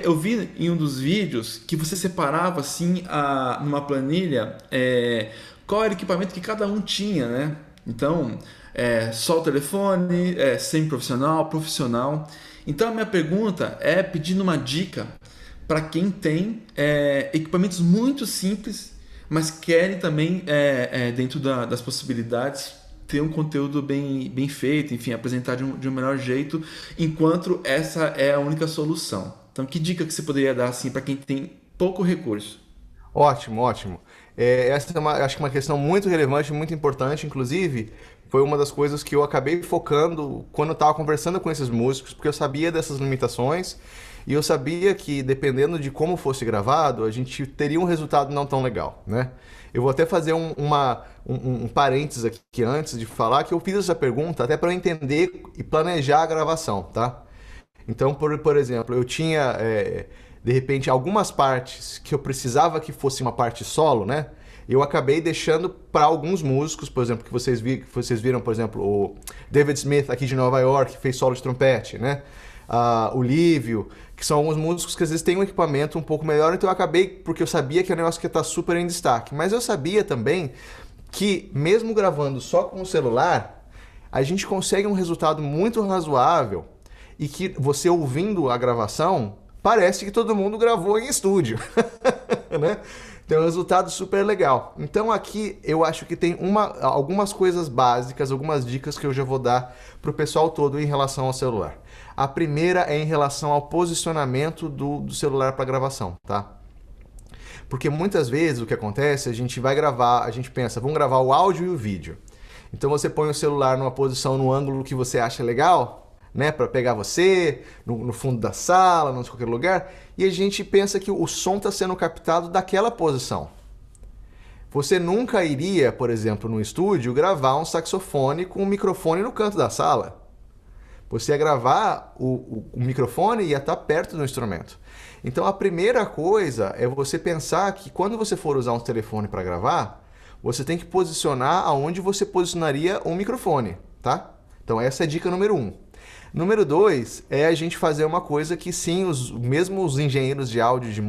Eu vi em um dos vídeos que você separava assim numa planilha qual era o equipamento que cada um tinha, né? Então, só o telefone, semi-profissional, profissional. Então, a minha pergunta é pedindo uma dica para quem tem equipamentos muito simples, mas querem também, dentro das possibilidades, ter um conteúdo bem feito, enfim, apresentar de um melhor jeito, enquanto essa é a única solução. Então, que dica que você poderia dar assim para quem tem pouco recurso? Ótimo, ótimo. Essa é acho que uma questão muito relevante, muito importante. Inclusive, foi uma das coisas que eu acabei focando quando eu estava conversando com esses músicos, porque eu sabia dessas limitações e eu sabia que, dependendo de como fosse gravado, a gente teria um resultado não tão legal, né? Eu vou até fazer um parênteses aqui antes de falar que eu fiz essa pergunta até para eu entender e planejar a gravação, tá? Então, por exemplo, eu tinha, de repente, algumas partes que eu precisava que fosse uma parte solo, né? Eu acabei deixando para alguns músicos, por exemplo, que vocês viram, por exemplo, o David Smith aqui de Nova York, que fez solo de trompete, né? O Lívio, que são alguns músicos que às vezes têm um equipamento um pouco melhor, então eu acabei, porque eu sabia que é um negócio que está super em destaque. Mas eu sabia também que, mesmo gravando só com o celular, a gente consegue um resultado muito razoável e que você ouvindo a gravação, parece que todo mundo gravou em estúdio, né? Tem um resultado super legal. Então aqui eu acho que tem algumas coisas básicas, algumas dicas que eu já vou dar para o pessoal todo em relação ao celular. A primeira é em relação ao posicionamento do celular para gravação, tá? Porque muitas vezes o que acontece, a gente vai gravar, a gente pensa, vamos gravar o áudio e o vídeo. Então você põe o celular numa posição, no ângulo que você acha legal, né, para pegar você, no fundo da sala, em qualquer lugar, e a gente pensa que o som está sendo captado daquela posição. Você nunca iria, por exemplo, no estúdio, gravar um saxofone com um microfone no canto da sala. Você ia gravar o microfone e ia estar perto do instrumento. Então a primeira coisa é você pensar que quando você for usar um telefone para gravar, você tem que posicionar aonde você posicionaria um microfone, tá? Então essa é a dica número 1. Número 2 é a gente fazer uma coisa que sim, mesmo os engenheiros de áudio de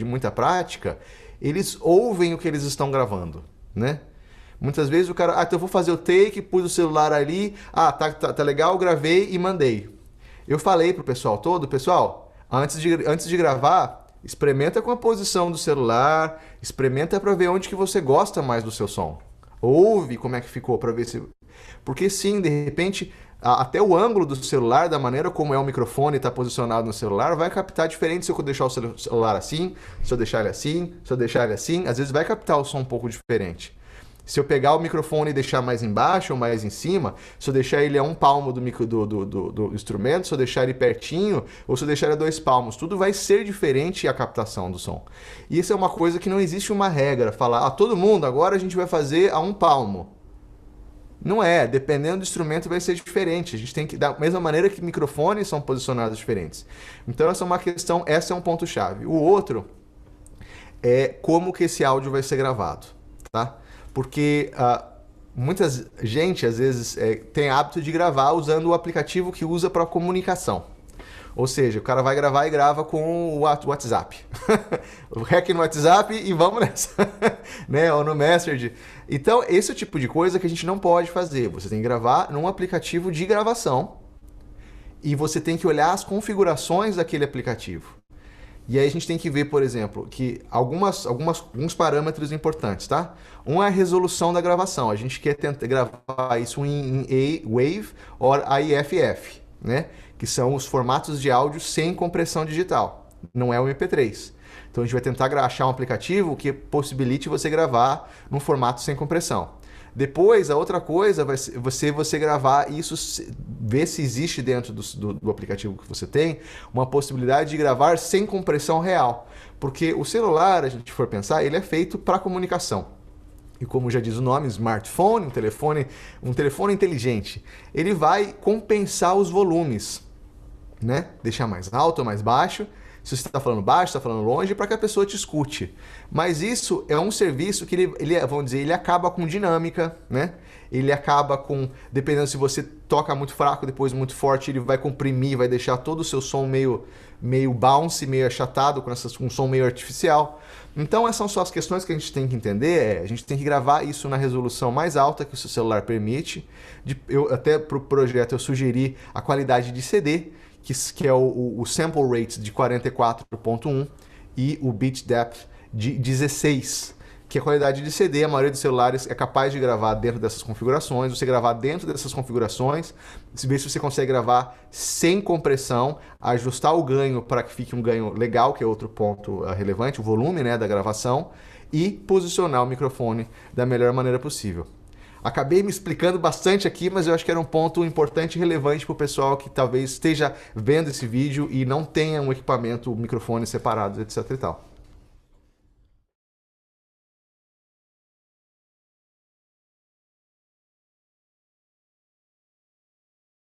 muita prática, eles ouvem o que eles estão gravando, né? Muitas vezes o cara, então eu vou fazer o take, pus o celular ali, tá legal, gravei e mandei. Eu falei pro pessoal todo, pessoal, antes de gravar, experimenta com a posição do celular, experimenta para ver onde que você gosta mais do seu som. Ouve como é que ficou para ver se... Porque sim, de repente, até o ângulo do celular, da maneira como é o microfone está posicionado no celular, vai captar diferente se eu deixar o celular assim, se eu deixar ele assim, se eu deixar ele assim, às vezes vai captar o som um pouco diferente. Se eu pegar o microfone e deixar mais embaixo ou mais em cima, se eu deixar ele a 1 palmo do instrumento, se eu deixar ele pertinho ou se eu deixar ele a 2 palmos, tudo vai ser diferente a captação do som. E isso é uma coisa que não existe uma regra, falar, todo mundo, agora a gente vai fazer a 1 palmo. Não é, dependendo do instrumento vai ser diferente. A gente tem que, da mesma maneira que microfones são posicionados diferentes. Então essa é uma questão, essa é um ponto chave. O outro é como que esse áudio vai ser gravado, tá? Porque muita gente, às vezes, tem hábito de gravar usando o aplicativo que usa para comunicação. Ou seja, o cara vai gravar e grava com o WhatsApp. O hack no WhatsApp e vamos nessa. Né? Ou no Messenger. Então, esse é o tipo de coisa que a gente não pode fazer. Você tem que gravar num aplicativo de gravação e você tem que olhar as configurações daquele aplicativo. E aí a gente tem que ver, por exemplo, que alguns parâmetros importantes, tá? Um é a resolução da gravação. A gente quer tentar gravar isso em A-Wave ou AIFF, né? Que são os formatos de áudio sem compressão digital. Não é o MP3. Então a gente vai tentar achar um aplicativo que possibilite você gravar num formato sem compressão. Depois, a outra coisa vai ser você gravar isso, ver se existe dentro do aplicativo que você tem uma possibilidade de gravar sem compressão real. Porque o celular, a gente for pensar, ele é feito para comunicação. E como já diz o nome, smartphone, um telefone inteligente, ele vai compensar os volumes, né? Deixar mais alto ou mais baixo, se você está falando baixo, está falando longe, para que a pessoa te escute. Mas isso é um serviço que vamos dizer, ele acaba com dinâmica, né? Ele acaba com, dependendo se você toca muito fraco, depois muito forte, ele vai comprimir, vai deixar todo o seu som meio bounce, meio achatado, com um som meio artificial. Então essas são só as questões que a gente tem que entender. A gente tem que gravar isso na resolução mais alta que o seu celular permite. Até para o projeto eu sugeri a qualidade de CD, que é o sample rate de 44.1 e o bit depth de 16, que é a qualidade de CD. A maioria dos celulares é capaz de gravar dentro dessas configurações. Você gravar dentro dessas configurações, ver se você consegue gravar sem compressão, ajustar o ganho para que fique um ganho legal, que é outro ponto relevante, o volume, né, da gravação, e posicionar o microfone da melhor maneira possível. Acabei me explicando bastante aqui, mas eu acho que era um ponto importante e relevante para o pessoal que talvez esteja vendo esse vídeo e não tenha um equipamento, microfone separado, etc e tal.